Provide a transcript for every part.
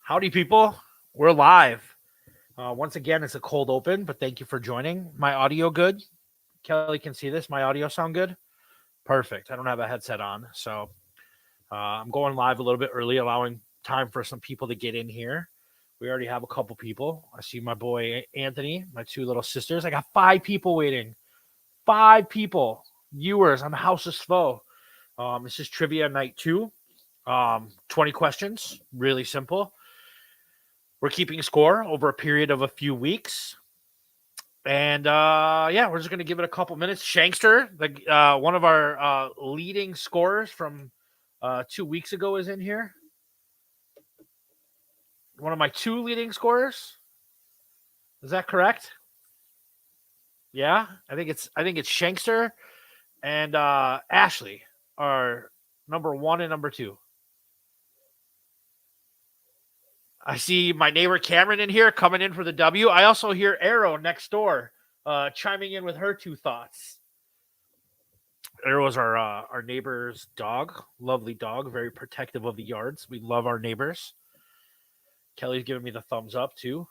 Howdy, people. We're live. Once again, it's a cold open, but thank you for joining. My audio good? Kelly can see this. My audio sound good? Perfect. I don't have a headset on, so I'm going live a little bit early, allowing time for some people to get in here. We already have a couple people. I see my boy Anthony, my two little sisters. I got 5 people waiting. 5 people, viewers on House of Svo. This is trivia night 2. 20 questions, really simple. We're keeping score over a period of a few weeks. And we're just going to give it a couple minutes. Shankster, one of our leading scorers from 2 weeks ago, is in here. One of my 2 leading scorers. Is that correct? Yeah, I think it's Shankster and Ashley are number 1 and number 2. I see my neighbor Cameron in here coming in for the W. I also hear Arrow next door chiming in with her 2 thoughts. Arrow's our neighbor's dog, lovely dog, very protective of the yards. We love our neighbors. Kelly's giving me the thumbs up too.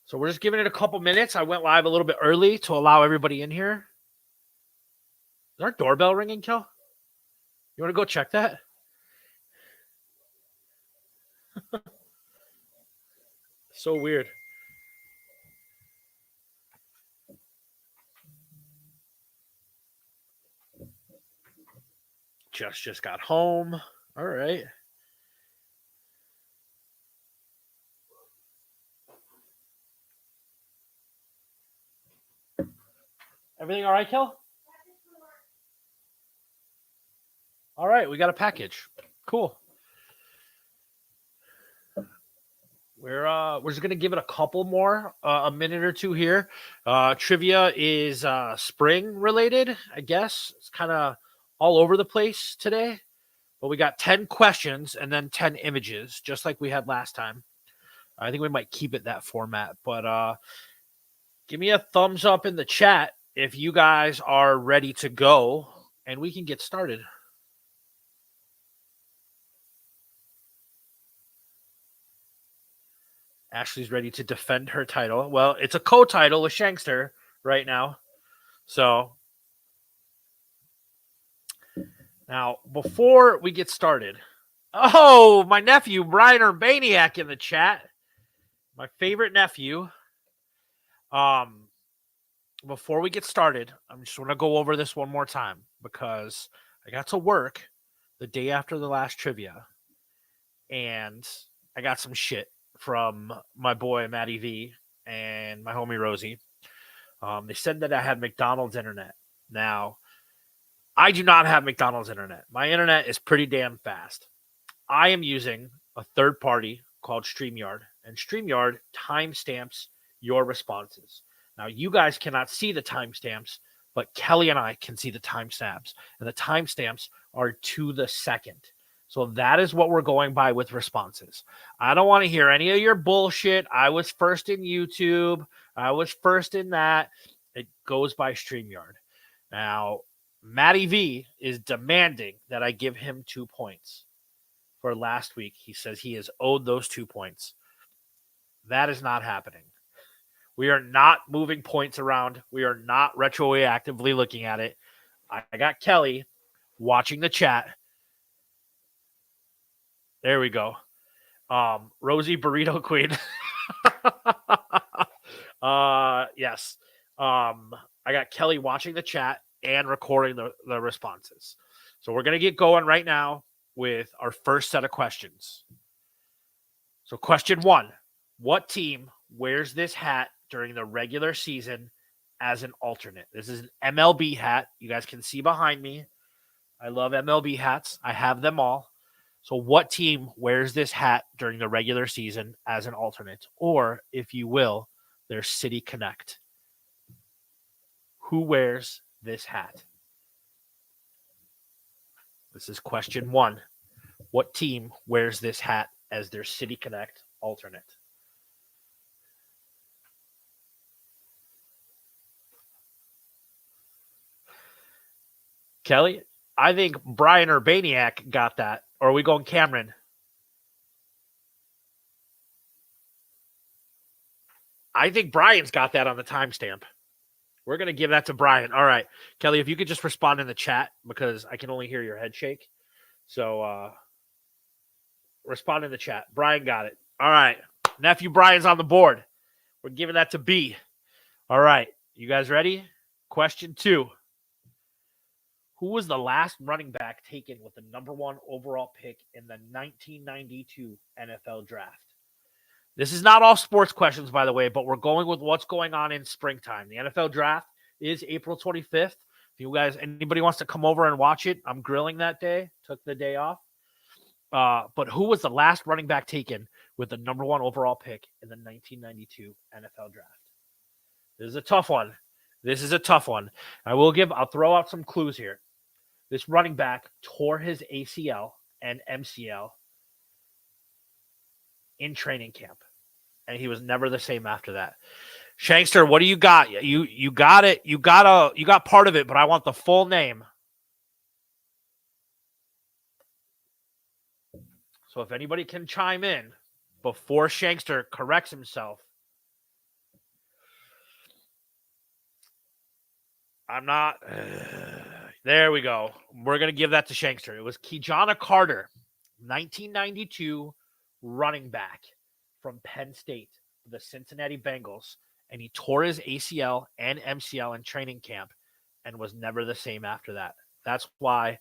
So we're just giving it a couple minutes. I went live a little bit early to allow everybody in here. Is our doorbell ringing, Kel? You want to go check that? So weird. Just got home. All right. Everything all right, Kel? All right, we got a package. Cool. We're just gonna give it a couple more, a minute or 2 here. Trivia is spring related, I guess. It's kind of all over the place today, but we got 10 questions and then 10 images, just like we had last time. I think we might keep it that format, but give me a thumbs up in the chat if you guys are ready to go, and we can get started. Ashley's ready to defend her title. Well, it's a co-title with Shankster right now. So now, before we get started, my nephew, Brian Urbaniak, in the chat. My favorite nephew. Before we get started, I'm just going to go over this one more time because I got to work the day after the last trivia, and I got some shit from my boy Matty V and my homie Rosie. They said that I had McDonald's internet. Now, I do not have McDonald's internet. My internet is pretty damn fast. I am using a third party called StreamYard, and StreamYard timestamps your responses. Now, you guys cannot see the timestamps, but Kelly and I can see the timestamps, and the timestamps are to the second. So that is what we're going by with responses. I don't want to hear any of your bullshit. I was first in YouTube. I was first in that. It goes by StreamYard. Now, Matty V is demanding that I give him 2 points for last week. He says he is owed those 2 points. That is not happening. We are not moving points around. We are not retroactively looking at it. I got Kelly watching the chat. There we go. Rosie Burrito Queen. Yes. I got Kelly watching the chat and recording the responses. So we're going to get going right now with our first set of questions. So question 1, what team wears this hat during the regular season as an alternate? This is an MLB hat. You guys can see behind me. I love MLB hats. I have them all. So what team wears this hat during the regular season as an alternate? Or, if you will, their City Connect. Who wears this hat? This is question 1. What team wears this hat as their City Connect alternate? Kelly, I think Brian Urbaniak got that. Or are we going Cameron? I think Brian's got that on the timestamp. We're going to give that to Brian. All right. Kelly, if you could just respond in the chat because I can only hear your head shake. So respond in the chat. Brian got it. All right. Nephew Brian's on the board. We're giving that to B. All right. You guys ready? Question 2. Who was the last running back taken with the number 1 overall pick in the 1992 NFL draft? This is not all sports questions, by the way, but we're going with what's going on in springtime. The NFL draft is April 25th. If you guys, anybody wants to come over and watch it, I'm grilling that day. Took the day off. But who was the last running back taken with the number 1 overall pick in the 1992 NFL draft? This is a tough one. I'll throw out some clues here. This running back tore his ACL and MCL in training camp, and he was never the same after that. Shankster, what do you got? You got it. You got part of it, but I want the full name. So if anybody can chime in before Shankster corrects himself. I'm not. There we go. We're going to give that to Shankster. It was Kijana Carter, 1992 running back from Penn State, the Cincinnati Bengals, and he tore his ACL and MCL in training camp and was never the same after that. That's why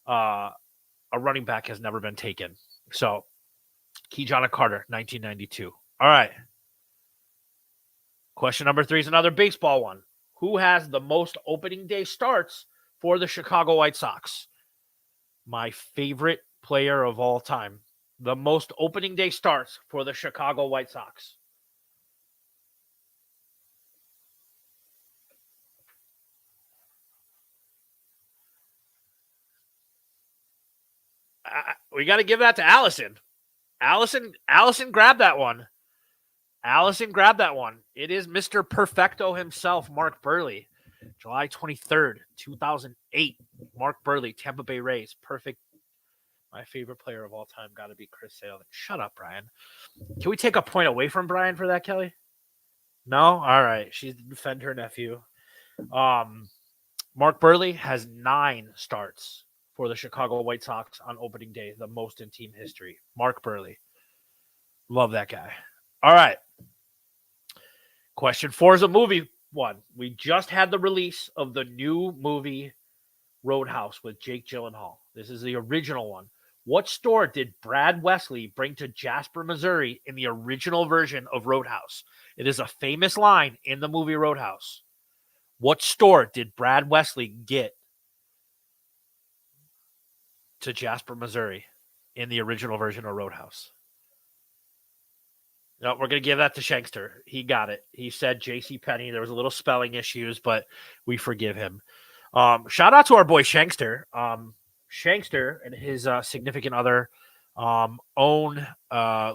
a running back has never been taken. So, Kijana Carter, 1992. All right. Question number 3 is another baseball one. Who has the most opening day starts for the Chicago White Sox? My favorite player of all time. The most opening day starts for the Chicago White Sox. We got to give that to Allison. Allison grabbed that one. It is Mr. Perfecto himself, Mark Burley. July 23rd, 2008. Mark Burley, Tampa Bay Rays. Perfect. My favorite player of all time got to be Chris Sale. Shut up, Brian. Can we take a point away from Brian for that, Kelly? No? All right. She's defend her nephew. Mark Burley has 9 starts for the Chicago White Sox on opening day, the most in team history. Mark Burley. Love that guy. All right. Question 4 is a movie one. We just had the release of the new movie Roadhouse with Jake Gyllenhaal. This is the original one. What store did Brad Wesley bring to Jasper, Missouri in the original version of Roadhouse? It is a famous line in the movie Roadhouse. What store did Brad Wesley get to Jasper, Missouri in the original version of Roadhouse? No, we're going to give that to Shankster. He got it. He said JCPenney. There was a little spelling issues, but we forgive him. Shout out to our boy Shankster. Shankster and his significant other own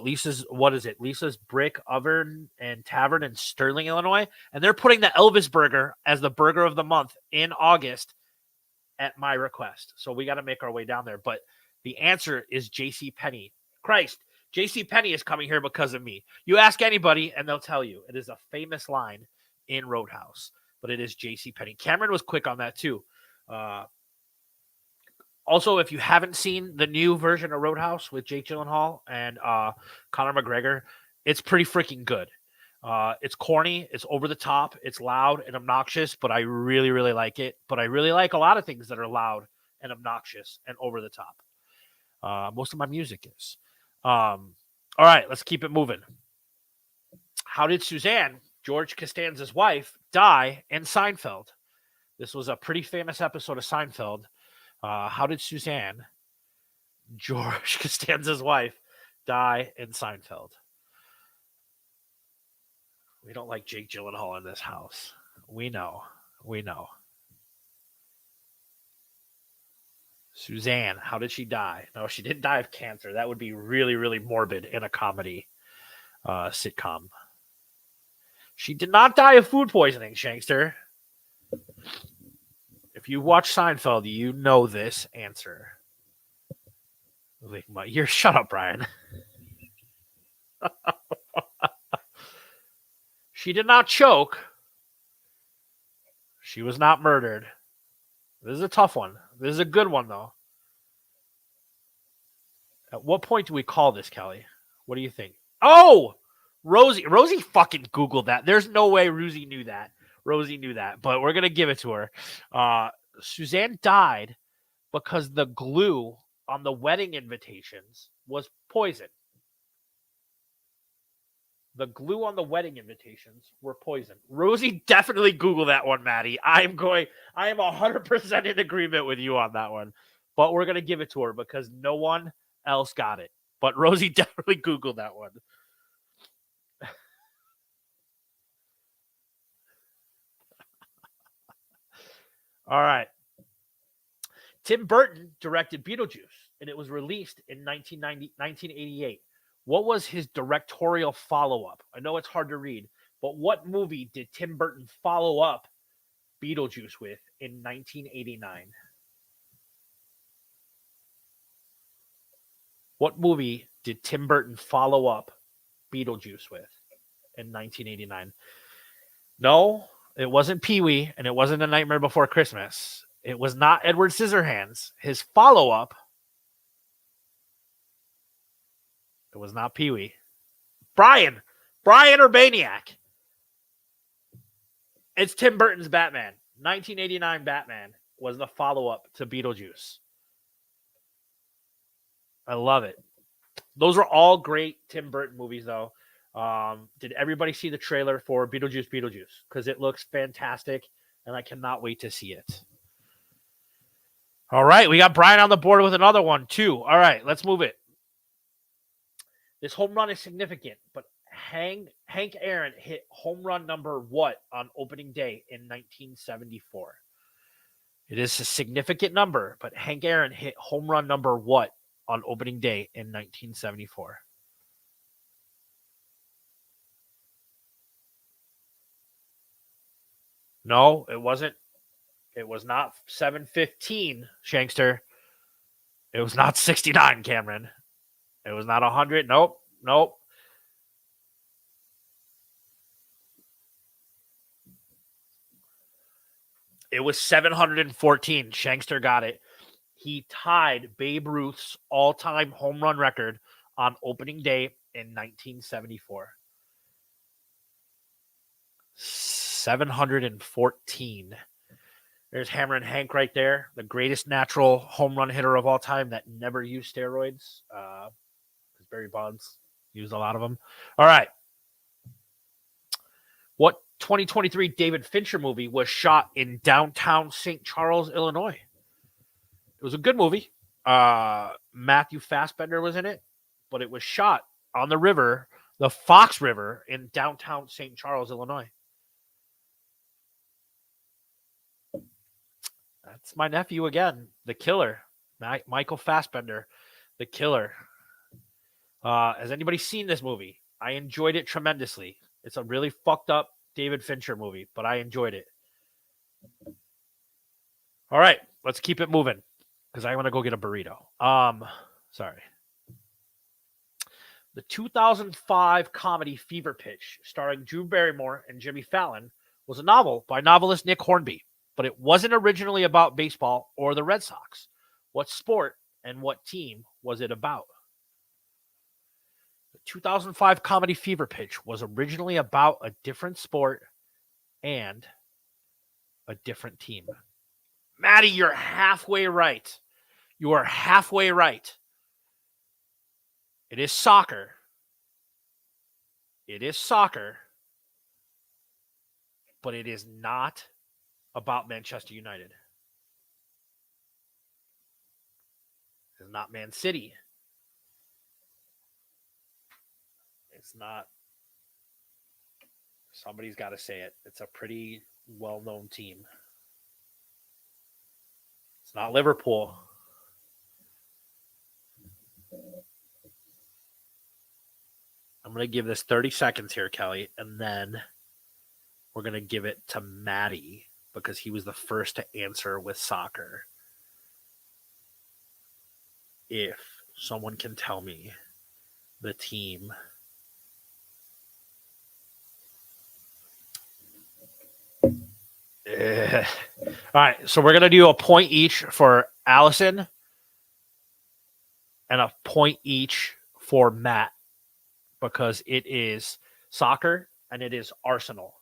Lisa's Brick Oven and Tavern in Sterling, Illinois. And they're putting the Elvis Burger as the burger of the month in August at my request. So we got to make our way down there. But the answer is JCPenney. Christ. JCPenney is coming here because of me. You ask anybody, and they'll tell you. It is a famous line in Roadhouse, but it is JCPenney. Cameron was quick on that, too. Also, if you haven't seen the new version of Roadhouse with Jake Gyllenhaal and Conor McGregor, it's pretty freaking good. It's corny, it's over the top, it's loud and obnoxious, but I really, really like it. But I really like a lot of things that are loud and obnoxious and over the top. Most of my music is. All right, let's keep it moving. How did Suzanne, George Costanza's wife, die in Seinfeld? This was a pretty famous episode of Seinfeld. How did Suzanne, George Costanza's wife, die in Seinfeld? We don't like Jake Gyllenhaal in this house. We know. Suzanne, how did she die? No, she didn't die of cancer. That would be really, really morbid in a comedy sitcom. She did not die of food poisoning, Shankster. If you watch Seinfeld, you know this answer. Shut up, Brian. She did not choke. She was not murdered. This is a tough one. This is a good one, though. At what point do we call this, Kelly? What do you think? Oh, Rosie. Rosie fucking Googled that. There's no way Rosie knew that. Rosie knew that, but we're going to give it to her. Suzanne died because the glue on the wedding invitations was poison. The glue on the wedding invitations were poison. Rosie definitely Google that one, Maddie. I am 100% in agreement with you on that one. But we're going to give it to her because no one else got it. But Rosie definitely Googled that one. All right. Tim Burton directed Beetlejuice, and it was released in 1988. What was his directorial follow-up? I know it's hard to read, but what movie did Tim Burton follow up Beetlejuice with in 1989? What movie did Tim Burton follow up Beetlejuice with in 1989? No, it wasn't Pee-wee, and it wasn't A Nightmare Before Christmas. It was not Edward Scissorhands. His follow-up, it was not Pee-wee. Brian Urbaniak. It's Tim Burton's Batman. 1989 Batman was the follow-up to Beetlejuice. I love it. Those are all great Tim Burton movies, though. Did everybody see the trailer for Beetlejuice? Because it looks fantastic, and I cannot wait to see it. All right, we got Brian on the board with another one, too. All right, let's move it. This home run is significant, but Hank Aaron hit home run number what on opening day in 1974? It is a significant number, but Hank Aaron hit home run number what on opening day in 1974? No, it wasn't. It was not 715, Shankster. It was not 69, Cameron. It was not 100. Nope. It was 714. Shankster got it. He tied Babe Ruth's all-time home run record on opening day in 1974. 714. There's Hammer and Hank right there, the greatest natural home run hitter of all time that never used steroids. Because Barry Bonds used a lot of them. All right. What 2023 David Fincher movie was shot in downtown St. Charles, Illinois? It was a good movie. Matthew Fassbender was in it, but it was shot on the river, the Fox River, in downtown St. Charles, Illinois. That's my nephew again, the killer, Michael Fassbender, the killer. Has anybody seen this movie? I enjoyed it tremendously. It's a really fucked up David Fincher movie, but I enjoyed it. All right, let's keep it moving because I want to go get a burrito. Sorry. The 2005 comedy Fever Pitch, starring Drew Barrymore and Jimmy Fallon, was a novel by novelist Nick Hornby, but it wasn't originally about baseball or the Red Sox. What sport and what team was it about? The 2005 comedy Fever Pitch was originally about a different sport and a different team. Maddie, you're halfway right. You are halfway right. It is soccer. It is soccer. But it is not about Manchester United. It's not Man City. It's not. Somebody's got to say it. It's a pretty well-known team. It's not Liverpool. I'm going to give this 30 seconds here, Kelly, and then we're going to give it to Maddie because he was the first to answer with soccer. If someone can tell me the team All right, so we're gonna do a point each for Allison and a point each for Matt because it is soccer and it is Arsenal.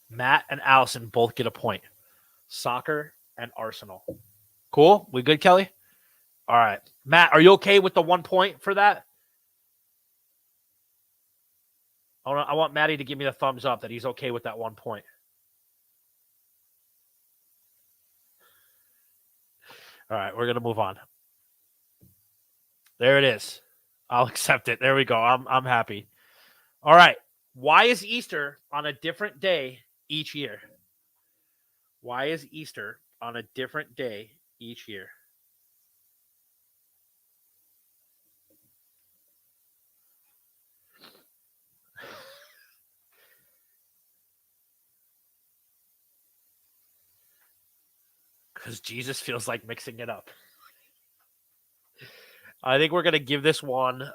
Matt and Allison both get a point. Soccer and Arsenal. Cool? We good, Kelly? All right. Matt, are you okay with the 1 point for that? I want Matty to give me the thumbs up that he's okay with that 1 point. All right, we're going to move on. There it is. I'll accept it. There we go. I'm happy. All right. Why is Easter on a different day each year? Why is Easter on a different day each year? Because Jesus feels like mixing it up. I think we're going to give this one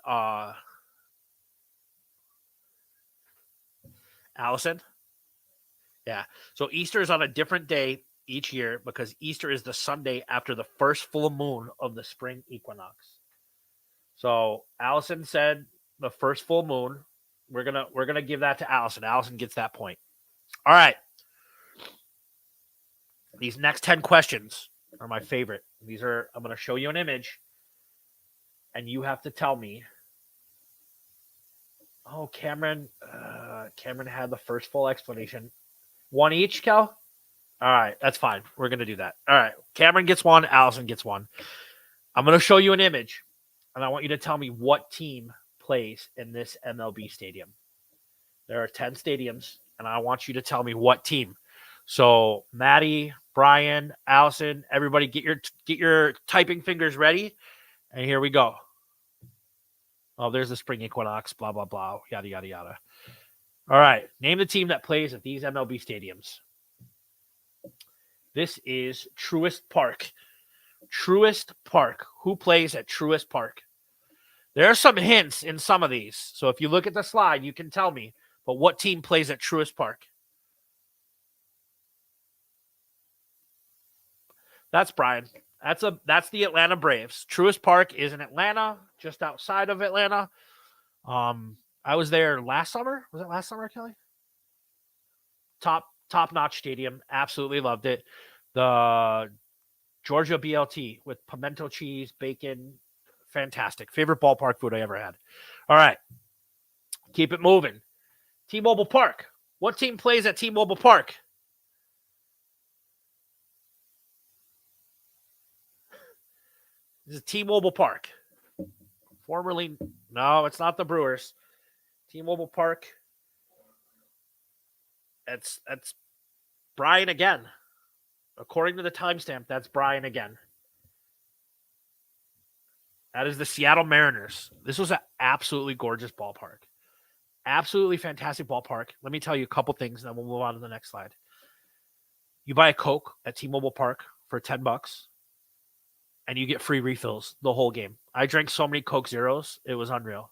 Allison. Yeah. So Easter is on a different day each year because Easter is the Sunday after the first full moon of the spring equinox. So Allison said the first full moon. We're gonna give that to Allison. Allison gets that point. All right. These next 10 questions are my favorite. I'm gonna show you an image, and you have to tell me. Oh, Cameron had the first full explanation. One each, Kel? All right, that's fine. We're going to do that. All right, Cameron gets one. Allison gets one. I'm going to show you an image, and I want you to tell me what team plays in this MLB stadium. There are 10 stadiums, and I want you to tell me what team. So, Maddie, Brian, Allison, everybody get your typing fingers ready, and here we go. Oh, there's the spring equinox, blah, blah, blah, yada, yada, yada. All right, name the team that plays at these MLB stadiums. This is Truist Park. Truist Park. Who plays at Truist Park? There are some hints in some of these. So if you look at the slide, you can tell me. But what team plays at Truist Park? That's Brian. That's the Atlanta Braves. Truist Park is in Atlanta, just outside of Atlanta. I was there last summer. Was it last summer, Kelly? Top-notch stadium. Absolutely loved it. The Georgia BLT with pimento cheese, bacon. Fantastic. Favorite ballpark food I ever had. All right. Keep it moving. T-Mobile Park. What team plays at T-Mobile Park? This is T-Mobile Park. Formerly, no, it's not the Brewers. T-Mobile Park. That's Brian again. According to the timestamp, that's Brian again. That is the Seattle Mariners. This was an absolutely gorgeous ballpark. Absolutely fantastic ballpark. Let me tell you a couple things, and then we'll move on to the next slide. You buy a Coke at T-Mobile Park for $10, and you get free refills the whole game. I drank so many Coke Zeros, it was unreal.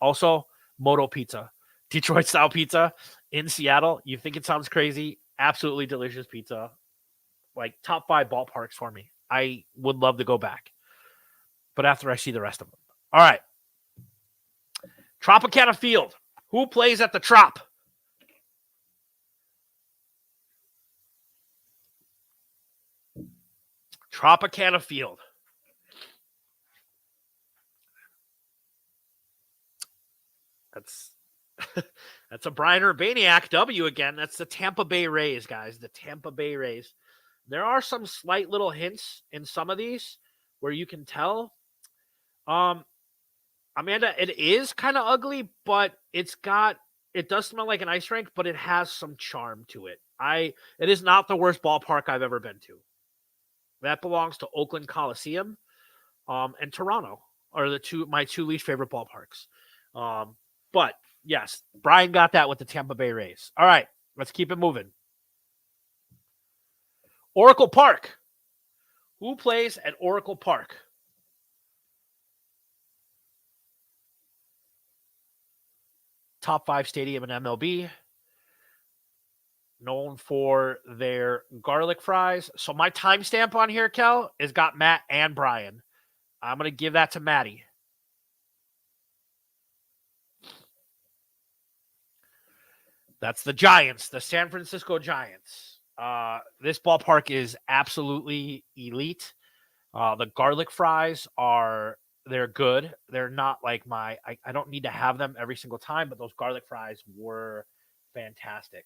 Also, Moto Pizza, Detroit-style pizza in Seattle. You think it sounds crazy? Absolutely delicious pizza. Like top 5 ballparks for me. I would love to go back. But after I see the rest of them. All right. Tropicana Field. Who plays at the Trop? Tropicana Field. That's a Brian Urbaniak W again. That's the Tampa Bay Rays, guys. The Tampa Bay Rays. There are some slight little hints in some of these where you can tell. Amanda, it is kind of ugly, but it does smell like an ice rink, but it has some charm to it. It is not the worst ballpark I've ever been to. That belongs to Oakland Coliseum, and Toronto are my two least favorite ballparks. But yes, Brian got that with the Tampa Bay Rays. All right, let's keep it moving. Oracle Park. Who plays at Oracle Park? Top 5 stadium in MLB. known for their garlic fries. So my timestamp on here, Kel, is got Matt and Brian. I'm going to give that to Matty. That's the Giants, the San Francisco Giants. This ballpark is absolutely elite. The garlic fries they're good. They're not like I don't need to have them every single time, but those garlic fries were fantastic.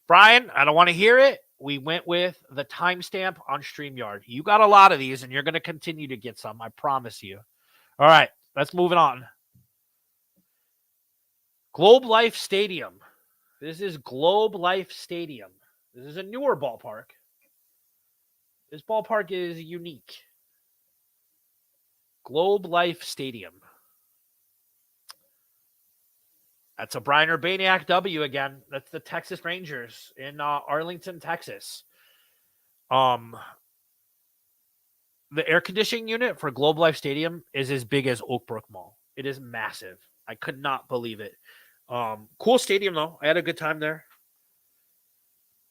Brian, I don't want to hear it. We went with the timestamp on StreamYard. You got a lot of these, and you're going to continue to get some. I promise you. All right, let's move it on. Globe Life Stadium. This is Globe Life Stadium. This is a newer ballpark. This ballpark is unique. Globe Life Stadium. That's a Brian Urbaniak W again. That's the Texas Rangers in Arlington, Texas. The air conditioning unit for Globe Life Stadium is as big as Oak Brook Mall. It is massive. I could not believe it. Cool stadium, though. I had a good time there.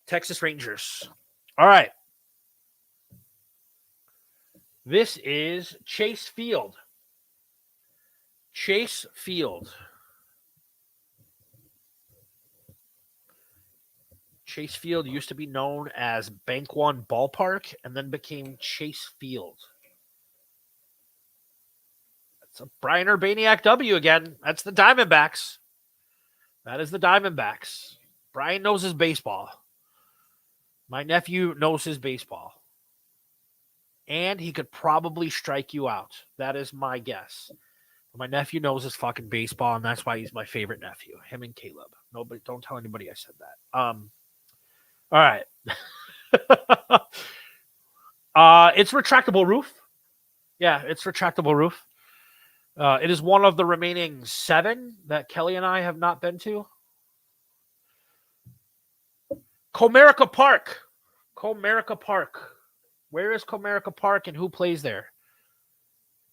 Texas Rangers. All right. This is Chase Field. Chase Field. Chase Field used to be known as Bank One Ballpark and then became Chase Field. That's a Brian Urbaniak W again. That's the Diamondbacks. That is the Diamondbacks. Brian knows his baseball. My nephew knows his baseball. And he could probably strike you out. That is my guess. My nephew knows his fucking baseball, and that's why he's my favorite nephew. Him and Caleb. Nobody, don't tell anybody I said that. All right. It's retractable roof. Yeah, it's retractable roof. It is one of the remaining 7 that Kelly and I have not been to. Comerica Park. Comerica Park. Where is Comerica Park and who plays there?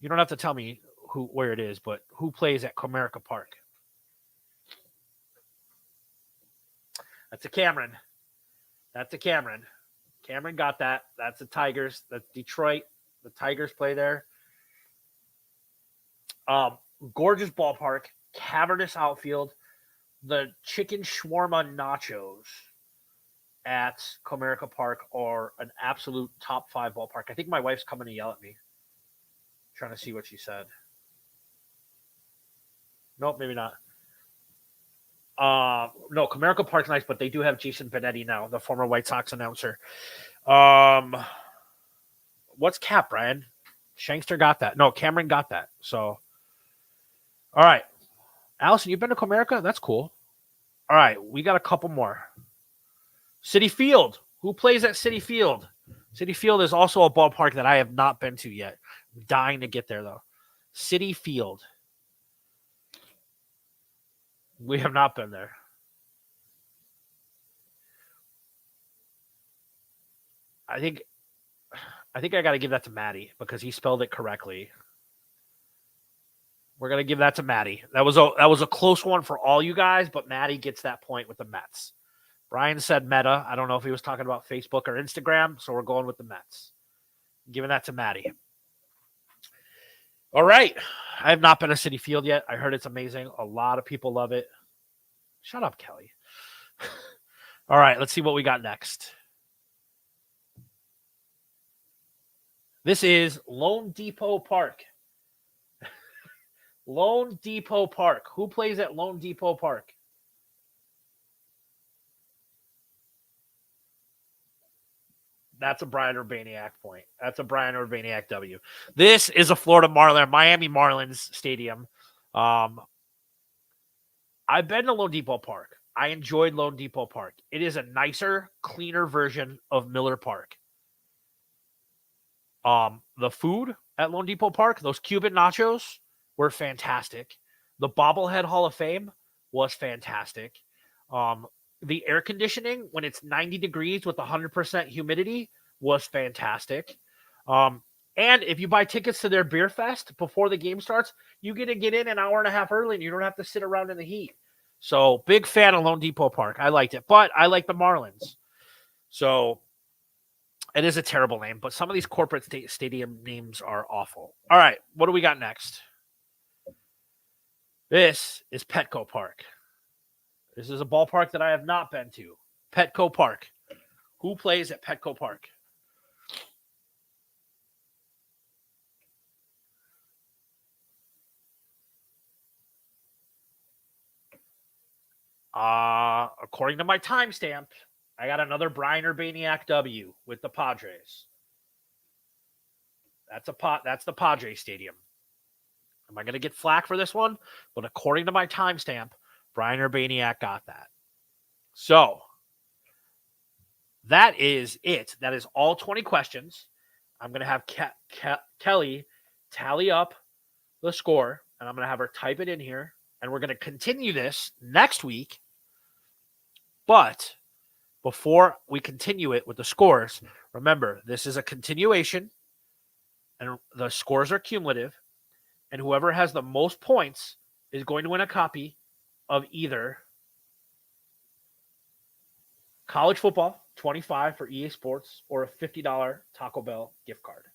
You don't have to tell me where it is, but who plays at Comerica Park? That's a Cameron. That's a Cameron. Cameron got that. That's the Tigers. That's Detroit. The Tigers play there. Gorgeous ballpark. Cavernous outfield. The chicken shawarma nachos at Comerica Park are an absolute top 5 ballpark. I think my wife's coming to yell at me. Trying to see what she said. Nope, maybe not. No, Comerica Park's nice, but they do have Jason Benetti now, the former White Sox announcer. What's Cap, Brian? Shankster got that. No, Cameron got that. So, all right. Allison, you've been to Comerica? That's cool. All right, we got a couple more. Citi Field. Who plays at Citi Field? Citi Field is also a ballpark that I have not been to yet. I'm dying to get there, though. Citi Field. We have not been there. I think I got to give that to Matty because he spelled it correctly. We're going to give that to Matty. That was a close one for all you guys, but Matty gets that point with the Mets. Brian said Meta. I don't know if he was talking about Facebook or Instagram, so we're going with the Mets. Giving that to Matty. All right. I have not been to Citi Field yet. I heard it's amazing. A lot of people love it. Shut up, Kelly. All right, let's see what we got next. This is Lone Depot Park. Lone Depot Park. Who plays at Lone Depot Park? That's a Brian Urbaniak point. That's a Brian Urbaniak W. This is a Florida Marlin, Miami Marlins stadium. I've been to Lone Depot Park. I enjoyed Lone Depot Park. It is a nicer, cleaner version of Miller Park. The food at Lone Depot Park, those Cuban nachos were fantastic. The Bobblehead Hall of Fame was fantastic. The air conditioning when it's 90 degrees with 100% humidity was fantastic. And if you buy tickets to their beer fest before the game starts, you get to get in an hour and a half early and you don't have to sit around in the heat. So big fan of Lone Depot Park. I liked it, but I like the Marlins. So it is a terrible name, but some of these corporate stadium names are awful. All right, what do we got next? This is Petco Park. This is a ballpark that I have not been to. Petco Park. Who plays at Petco Park? According to my timestamp, I got another Brian Urbaniak W with the Padres. That's the Padres Stadium. Am I going to get flack for this one? But according to my timestamp, Brian Urbaniak got that. So that is it. That is all 20 questions. I'm going to have Kelly tally up the score, and I'm going to have her type it in here. And we're going to continue this next week. But before we continue it with the scores, remember, this is a continuation, and the scores are cumulative. And whoever has the most points is going to win a copy of either College Football 25 for EA Sports or a $50 Taco Bell gift card.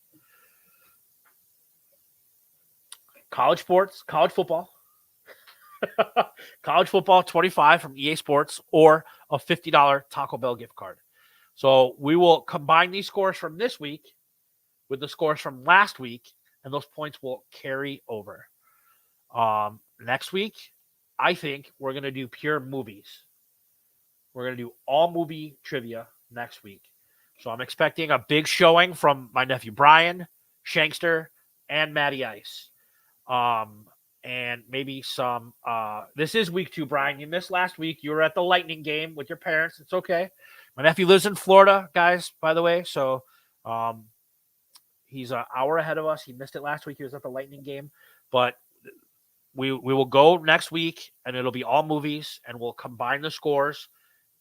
College football, College Football 25 from EA Sports or a $50 Taco Bell gift card. So we will combine these scores from this week with the scores from last week, and those points will carry over. Next week, I think we're going to do pure movies. We're going to do all movie trivia next week. So I'm expecting a big showing from my nephew Brian, Shankster, and Matty Ice. And maybe some this is week 2, Brian. You missed last week. You were at the Lightning game with your parents. It's okay. My nephew lives in Florida, guys, by the way. So he's an hour ahead of us. He missed it last week. He was at the Lightning game. But we will go next week, and it'll be all movies, and we'll combine the scores.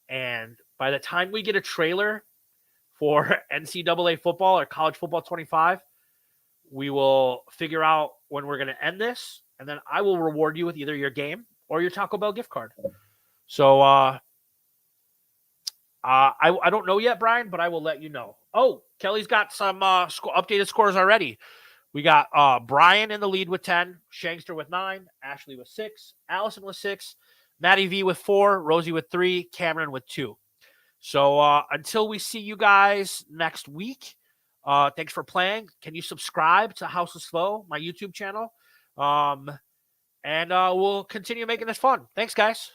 And by the time we get a trailer for NCAA football or College Football 25, we will figure out when we're going to end this, and then I will reward you with either your game or your Taco Bell gift card. So I don't know yet, Brian, but I will let you know. Oh, Kelly's got some updated scores already. We got Brian in the lead with 10, Shankster with 9, Ashley with 6, Allison with 6, Maddie V with 4, Rosie with 3, Cameron with 2. So until we see you guys next week, thanks for playing. Can you subscribe to House of Slow, my YouTube channel? And we'll continue making this fun. Thanks, guys.